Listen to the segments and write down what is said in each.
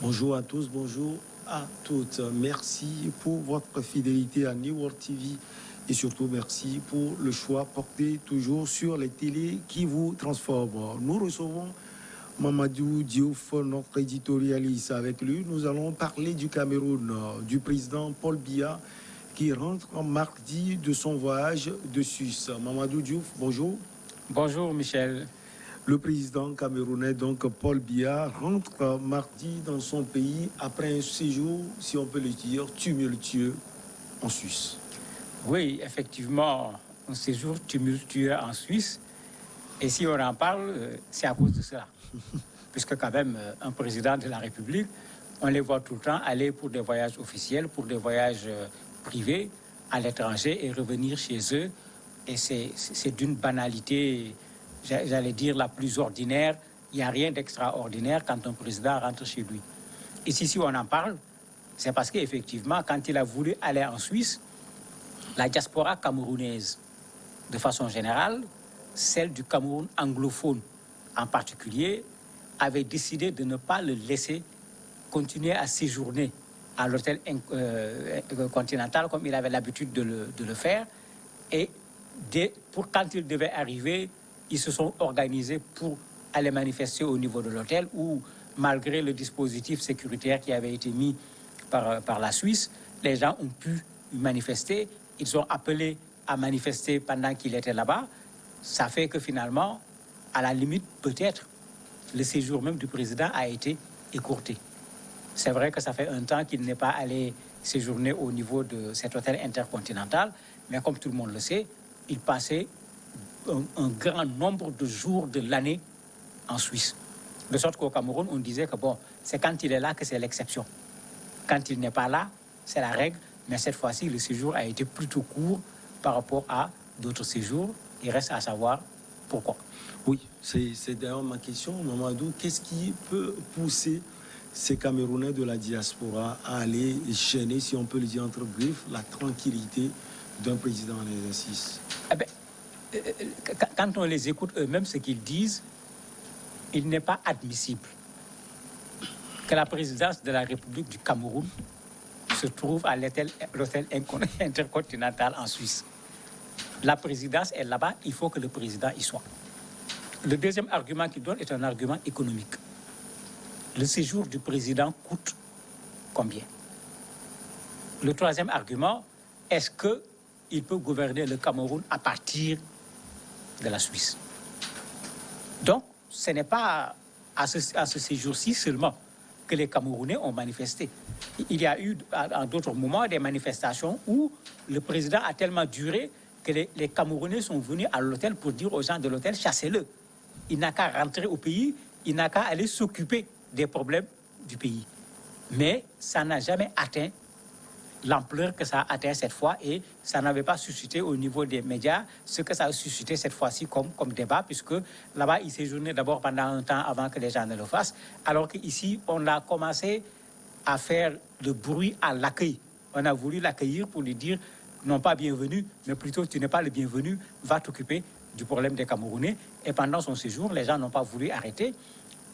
Bonjour à tous, bonjour à toutes. Merci pour votre fidélité à New World TV et surtout merci pour le choix porté toujours sur les télés qui vous transforment. Nous recevons Mamadou Diouf, notre éditorialiste. Avec lui, nous allons parler du Cameroun, du président Paul Biya qui rentre en mardi de son voyage de Suisse. Mamadou Diouf, bonjour. Bonjour Michel. Le président camerounais, donc Paul Biya, rentre mardi dans son pays après un séjour, si on peut le dire, tumultueux en Suisse. Oui, effectivement, un séjour tumultueux en Suisse. Et si on en parle, c'est à cause de cela. Puisque quand même, un président de la République, on les voit tout le temps aller pour des voyages officiels, pour des voyages privés à l'étranger et revenir chez eux. Et c'est d'une banalité, j'allais dire, la plus ordinaire. Il n'y a rien d'extraordinaire quand un président rentre chez lui. Ici, si on en parle, c'est parce qu'effectivement, quand il a voulu aller en Suisse, la diaspora camerounaise, de façon générale, celle du Cameroun anglophone en particulier, avait décidé de ne pas le laisser continuer à séjourner à l'hôtel continental comme il avait l'habitude de le faire. Et pour quand il devait arriver, ils se sont organisés pour aller manifester au niveau de l'hôtel où, malgré le dispositif sécuritaire qui avait été mis par la Suisse, les gens ont pu manifester. Ils ont appelé à manifester pendant qu'il était là-bas. Ça fait que finalement, à la limite, peut-être, le séjour même du président a été écourté. C'est vrai que ça fait un temps qu'il n'est pas allé séjourner au niveau de cet hôtel intercontinental, mais comme tout le monde le sait, il passait un grand nombre de jours de l'année en Suisse. De sorte qu'au Cameroun, on disait que bon, c'est quand il est là que c'est l'exception. Quand il n'est pas là, c'est la règle. Mais cette fois-ci, le séjour a été plutôt court par rapport à d'autres séjours. Il reste à savoir pourquoi. Oui, c'est d'ailleurs ma question, Mamadou. Qu'est-ce qui peut pousser ces Camerounais de la diaspora à aller gêner, si on peut le dire entre griffes, la tranquillité d'un président en exercice? Quand on les écoute eux-mêmes, ce qu'ils disent, il n'est pas admissible que la présidence de la République du Cameroun se trouve à l'hôtel intercontinental en Suisse. La présidence est là-bas, il faut que le président y soit. Le deuxième argument qu'il donne est un argument économique. Le séjour du président coûte combien? Le troisième argument, est-ce qu'il peut gouverner le Cameroun à partir de la Suisse? Donc, ce n'est pas à ce séjour-ci seulement que les Camerounais ont manifesté. Il y a eu, à d'autres moments, des manifestations où le président a tellement duré que les Camerounais sont venus à l'hôtel pour dire aux gens de l'hôtel, chassez-le. Il n'a qu'à rentrer au pays, il n'a qu'à aller s'occuper des problèmes du pays. Mais ça n'a jamais atteint l'ampleur que ça a atteint cette fois et ça n'avait pas suscité au niveau des médias ce que ça a suscité cette fois-ci comme débat, puisque là-bas, il séjournait d'abord pendant un temps avant que les gens ne le fassent, alors qu'ici, on a commencé à faire le bruit à l'accueil. On a voulu l'accueillir pour lui dire, non pas bienvenue, mais plutôt tu n'es pas le bienvenu, va t'occuper du problème des Camerounais. Et pendant son séjour, les gens n'ont pas voulu arrêter.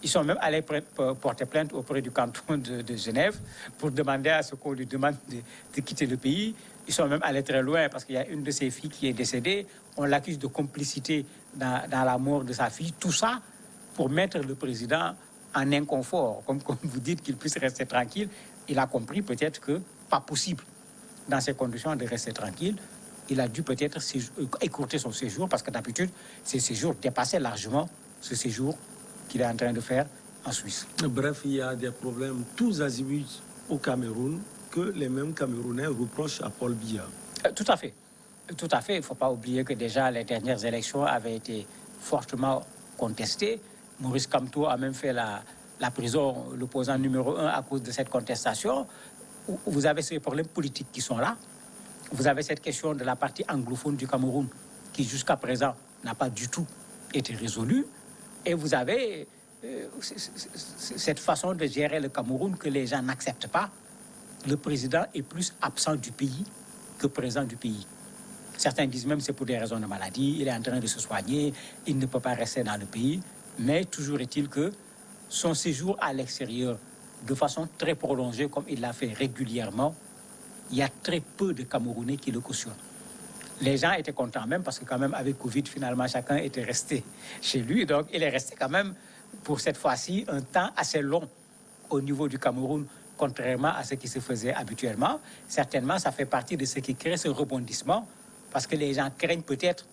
Ils sont même allés porter plainte auprès du canton de Genève pour demander à ce qu'on lui demande de quitter le pays. Ils sont même allés très loin parce qu'il y a une de ses filles qui est décédée. On l'accuse de complicité dans la mort de sa fille. Tout ça pour mettre le président en inconfort. Comme vous dites qu'il puisse rester tranquille, il a compris peut-être que pas possible dans ces conditions de rester tranquille. Il a dû peut-être écourter son séjour parce que d'habitude, ces séjours dépassaient largement ce séjour qu'il est en train de faire en Suisse. Bref, il y a des problèmes tous azimuts au Cameroun que les mêmes Camerounais reprochent à Paul Biya. Tout à fait. Tout à fait. Il ne faut pas oublier que déjà les dernières élections avaient été fortement contestées. Maurice Kamto a même fait la prison, l'opposant numéro 1 à cause de cette contestation. Vous avez ces problèmes politiques qui sont là. Vous avez cette question de la partie anglophone du Cameroun qui jusqu'à présent n'a pas du tout été résolue. Et vous avez cette façon de gérer le Cameroun que les gens n'acceptent pas. Le président est plus absent du pays que présent du pays. Certains disent même que c'est pour des raisons de maladie, il est en train de se soigner, il ne peut pas rester dans le pays. Mais toujours est-il que son séjour à l'extérieur de façon très prolongée, comme il l'a fait régulièrement, il y a très peu de Camerounais qui le cautionnent. Les gens étaient contents même parce que quand même avec Covid, finalement, chacun était resté chez lui. Donc, il est resté quand même, pour cette fois-ci, un temps assez long au niveau du Cameroun, contrairement à ce qui se faisait habituellement. Certainement, ça fait partie de ce qui crée ce rebondissement parce que les gens craignent peut-être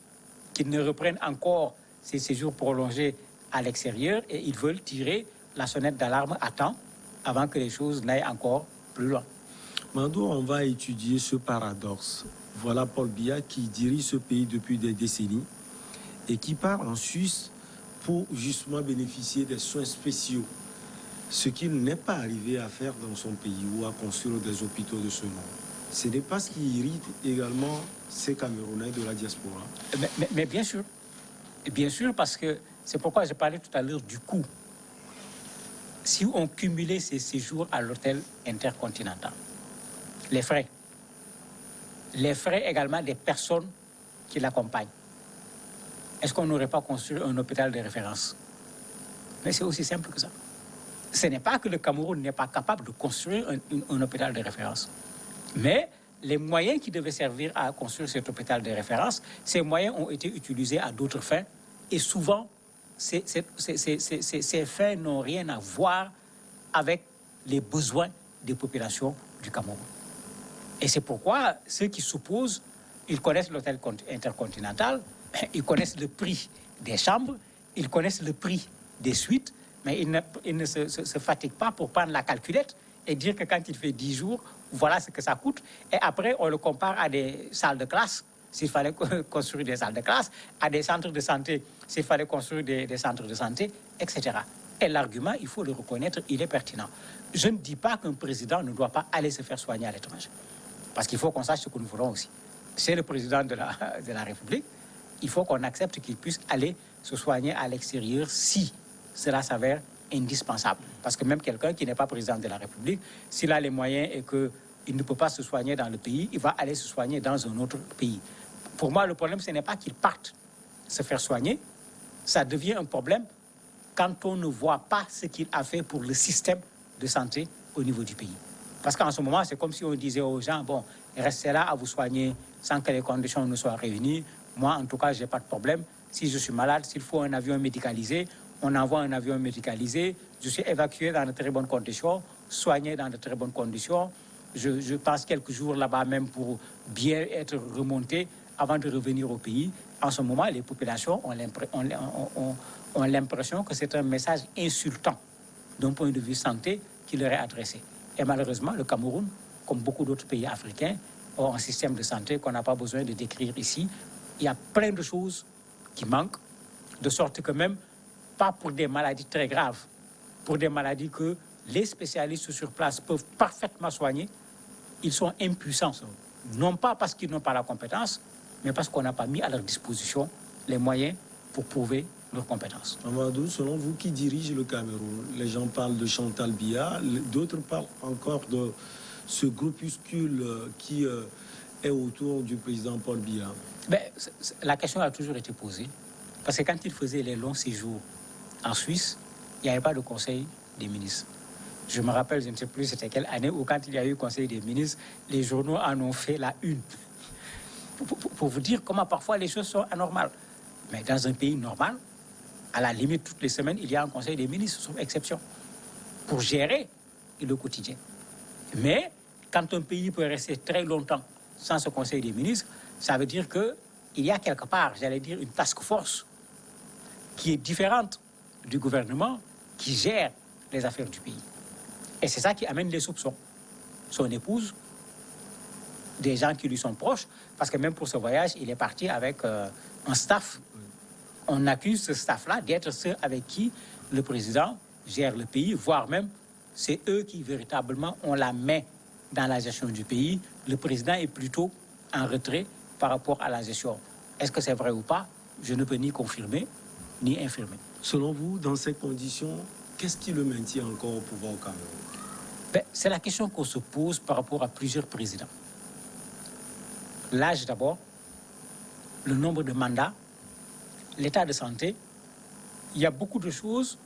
qu'ils ne reprennent encore ces séjours prolongés à l'extérieur et ils veulent tirer la sonnette d'alarme à temps avant que les choses n'aillent encore plus loin. Mando, on va étudier ce paradoxe. Voilà Paul Biya qui dirige ce pays depuis des décennies et qui part en Suisse pour justement bénéficier des soins spéciaux. Ce qu'il n'est pas arrivé à faire dans son pays ou à construire des hôpitaux de ce nom. Ce n'est pas ce qui irrite également ces Camerounais de la diaspora. Mais bien sûr. Bien sûr, parce que c'est pourquoi je parlais tout à l'heure du coût. Si on cumulait ces séjours à l'hôtel intercontinental, les frais également des personnes qui l'accompagnent, est-ce qu'on n'aurait pas construit un hôpital de référence? Mais c'est aussi simple que ça. Ce n'est pas que le Cameroun n'est pas capable de construire un hôpital de référence. Mais les moyens qui devaient servir à construire cet hôpital de référence, ces moyens ont été utilisés à d'autres fins. Et souvent, ces fins n'ont rien à voir avec les besoins des populations du Cameroun. Et c'est pourquoi ceux qui s'opposent, ils connaissent l'hôtel intercontinental, ils connaissent le prix des chambres, ils connaissent le prix des suites, mais ils ne se fatiguent pas pour prendre la calculette et dire que quand il fait 10 jours, voilà ce que ça coûte. Et après, on le compare à des salles de classe, s'il fallait construire des salles de classe, à des centres de santé, s'il fallait construire des centres de santé, etc. Et l'argument, il faut le reconnaître, il est pertinent. Je ne dis pas qu'un président ne doit pas aller se faire soigner à l'étranger. Parce qu'il faut qu'on sache ce que nous voulons aussi. C'est le président de la République. Il faut qu'on accepte qu'il puisse aller se soigner à l'extérieur si cela s'avère indispensable. Parce que même quelqu'un qui n'est pas président de la République, s'il a les moyens et qu'il ne peut pas se soigner dans le pays, il va aller se soigner dans un autre pays. Pour moi, le problème, ce n'est pas qu'il parte se faire soigner. Ça devient un problème quand on ne voit pas ce qu'il a fait pour le système de santé au niveau du pays. Parce qu'en ce moment, c'est comme si on disait aux gens, bon, restez là à vous soigner sans que les conditions ne soient réunies. Moi, en tout cas, je n'ai pas de problème. Si je suis malade, s'il faut un avion médicalisé, on envoie un avion médicalisé. Je suis évacué dans de très bonnes conditions, soigné dans de très bonnes conditions. Je passe quelques jours là-bas même pour bien être remonté avant de revenir au pays. En ce moment, les populations ont l'impression que c'est un message insultant d'un point de vue santé qui leur est adressé. Et malheureusement, le Cameroun, comme beaucoup d'autres pays africains, ont un système de santé qu'on n'a pas besoin de décrire ici. Il y a plein de choses qui manquent, de sorte que même, pas pour des maladies très graves, pour des maladies que les spécialistes sur place peuvent parfaitement soigner, ils sont impuissants. Non pas parce qu'ils n'ont pas la compétence, mais parce qu'on n'a pas mis à leur disposition les moyens pour prouver leurs compétences. Amadou, selon vous, qui dirige le Cameroun? Les gens parlent de Chantal Biya, d'autres parlent encore de ce groupuscule qui est autour du président Paul Biya. La question a toujours été posée, parce que quand il faisait les longs séjours en Suisse, il n'y avait pas de conseil des ministres. Je me rappelle, je ne sais plus c'était quelle année, où quand il y a eu conseil des ministres, les journaux en ont fait la une. Pour vous dire comment parfois les choses sont anormales. Mais dans un pays normal, à la limite, toutes les semaines, il y a un conseil des ministres, sauf exception, pour gérer le quotidien. Mais quand un pays peut rester très longtemps sans ce conseil des ministres, ça veut dire qu'il y a quelque part, j'allais dire, une task force qui est différente du gouvernement qui gère les affaires du pays. Et c'est ça qui amène les soupçons. Son épouse, des gens qui lui sont proches, parce que même pour ce voyage, il est parti avec un staff. On accuse ce staff-là d'être ceux avec qui le président gère le pays, voire même c'est eux qui véritablement ont la main dans la gestion du pays. Le président est plutôt en retrait par rapport à la gestion. Est-ce que c'est vrai ou pas? Je ne peux ni confirmer ni infirmer. Selon vous, dans ces conditions, qu'est-ce qui le maintient encore au pouvoir au Cameroun? C'est la question qu'on se pose par rapport à plusieurs présidents. L'âge d'abord, le nombre de mandats, l'état de santé. Il y a beaucoup de choses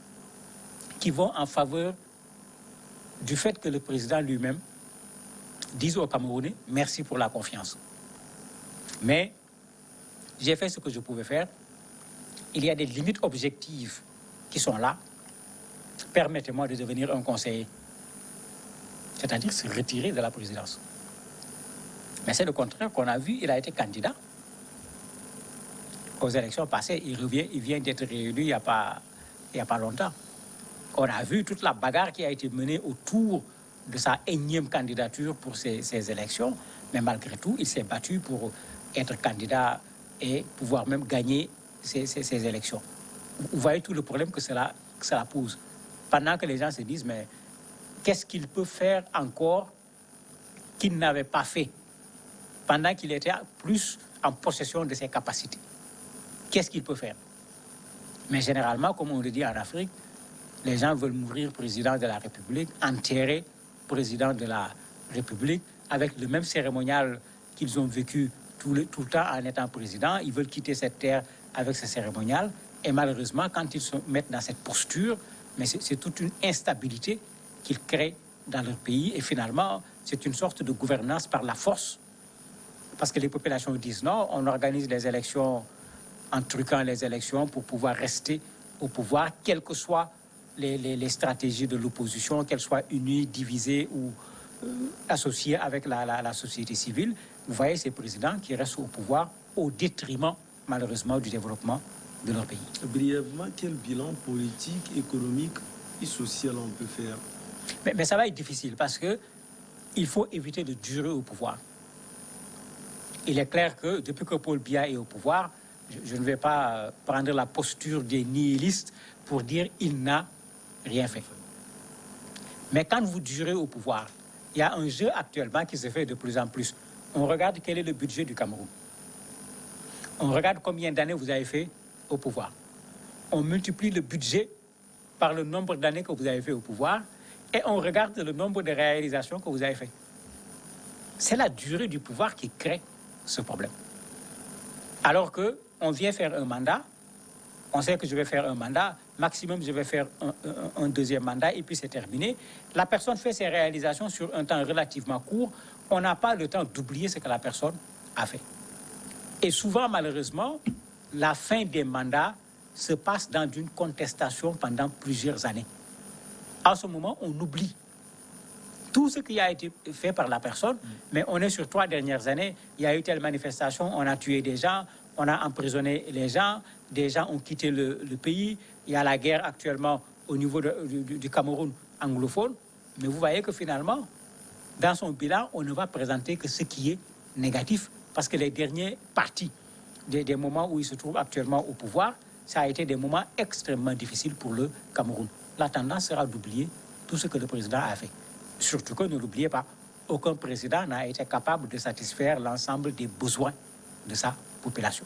qui vont en faveur du fait que le président lui-même dise aux Camerounais merci pour la confiance. Mais j'ai fait ce que je pouvais faire. Il y a des limites objectives qui sont là. Permettez-moi de devenir un conseiller. C'est-à-dire se retirer de la présidence. Mais c'est le contraire qu'on a vu. Il a été candidat aux élections passées. Il vient d'être réélu il n'y a pas longtemps. On a vu toute la bagarre qui a été menée autour de sa énième candidature pour ces élections. Mais malgré tout, il s'est battu pour être candidat et pouvoir même gagner ces élections. Vous voyez tout le problème que cela pose. Pendant que les gens se disent, mais qu'est-ce qu'il peut faire encore qu'il n'avait pas fait pendant qu'il était plus en possession de ses capacités? Qu'est-ce qu'il peut faire? Mais généralement, comme on le dit en Afrique, les gens veulent mourir président de la République, enterrer président de la République, avec le même cérémonial qu'ils ont vécu tout le temps en étant président. Ils veulent quitter cette terre avec ce cérémonial. Et malheureusement, quand ils se mettent dans cette posture, mais c'est toute une instabilité qu'ils créent dans leur pays. Et finalement, c'est une sorte de gouvernance par la force. Parce que les populations disent non, on organise les élections en truquant les élections pour pouvoir rester au pouvoir, quelles que soient les stratégies de l'opposition, qu'elles soient unies, divisées ou associées avec la société civile. Vous voyez ces présidents qui restent au pouvoir au détriment, malheureusement, du développement de leur pays. Brièvement, quel bilan politique, économique et social on peut faire? Mais ça va être difficile parce qu'il faut éviter de durer au pouvoir. Il est clair que depuis que Paul Biya est au pouvoir, je ne vais pas prendre la posture des nihilistes pour dire il n'a rien fait. Mais quand vous durez au pouvoir, il y a un jeu actuellement qui se fait de plus en plus. On regarde quel est le budget du Cameroun. On regarde combien d'années vous avez fait au pouvoir. On multiplie le budget par le nombre d'années que vous avez fait au pouvoir et on regarde le nombre de réalisations que vous avez fait. C'est la durée du pouvoir qui crée ce problème. Alors qu'on vient faire un mandat, on sait que je vais faire un mandat, maximum je vais faire un deuxième mandat et puis c'est terminé. La personne fait ses réalisations sur un temps relativement court. On n'a pas le temps d'oublier ce que la personne a fait. Et souvent, malheureusement, la fin des mandats se passe dans une contestation pendant plusieurs années. En ce moment, on oublie tout ce qui a été fait par la personne, mais on est sur 3 dernières années, il y a eu telle manifestation, on a tué des gens, on a emprisonné les gens, des gens ont quitté le pays, il y a la guerre actuellement au niveau du Cameroun anglophone, mais vous voyez que finalement, dans son bilan, on ne va présenter que ce qui est négatif, parce que les derniers partis des moments où il se trouve actuellement au pouvoir, ça a été des moments extrêmement difficiles pour le Cameroun. La tendance sera d'oublier tout ce que le président a fait. Surtout que, ne l'oubliez pas, aucun président n'a été capable de satisfaire l'ensemble des besoins de sa population.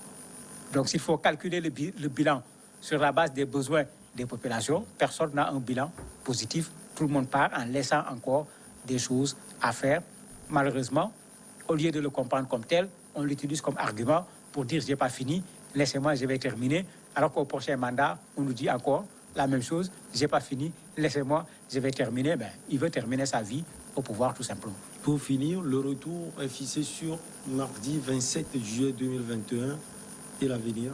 Donc s'il faut calculer le bilan sur la base des besoins des populations, personne n'a un bilan positif. Tout le monde part en laissant encore des choses à faire. Malheureusement, au lieu de le comprendre comme tel, on l'utilise comme argument pour dire « j'ai pas fini, laissez-moi, je vais terminer ». Alors qu'au prochain mandat, on nous dit encore la même chose, j'ai pas fini, laissez-moi, je vais terminer. Ben, il veut terminer sa vie au pouvoir tout simplement. Pour finir, le retour est fixé sur mardi 27 juillet 2021 et l'avenir.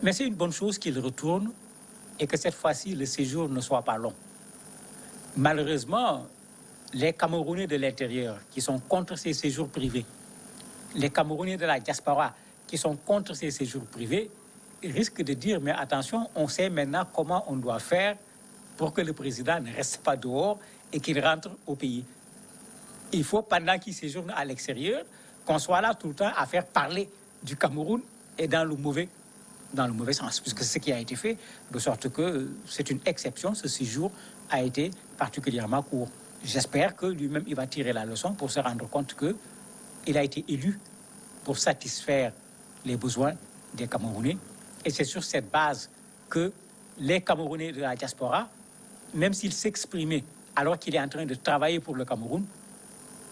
Mais c'est une bonne chose qu'il retourne et que cette fois-ci, le séjour ne soit pas long. Malheureusement, les Camerounais de l'intérieur qui sont contre ces séjours privés, les Camerounais de la diaspora qui sont contre ces séjours privés, risque de dire, mais attention, on sait maintenant comment on doit faire pour que le président ne reste pas dehors et qu'il rentre au pays. Il faut, pendant qu'il séjourne à l'extérieur, qu'on soit là tout le temps à faire parler du Cameroun et dans le mauvais sens, puisque c'est ce qui a été fait, de sorte que c'est une exception, ce séjour a été particulièrement court. J'espère que lui-même, il va tirer la leçon pour se rendre compte qu'il a été élu pour satisfaire les besoins des Camerounais. Et c'est sur cette base que les Camerounais de la diaspora, même s'ils s'exprimaient alors qu'il est en train de travailler pour le Cameroun,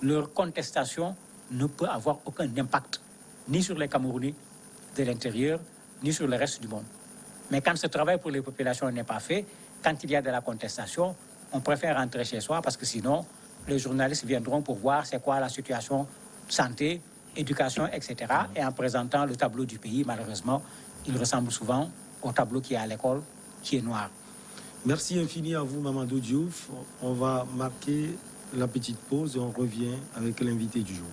leur contestation ne peut avoir aucun impact, ni sur les Camerounais de l'intérieur, ni sur le reste du monde. Mais quand ce travail pour les populations n'est pas fait, quand il y a de la contestation, on préfère rentrer chez soi parce que sinon, les journalistes viendront pour voir c'est quoi la situation santé, éducation, etc. Et en présentant le tableau du pays, malheureusement, il ressemble souvent au tableau qui est à l'école, qui est noir. Merci infini à vous, Mamadou Diouf. On va marquer la petite pause et on revient avec l'invité du jour.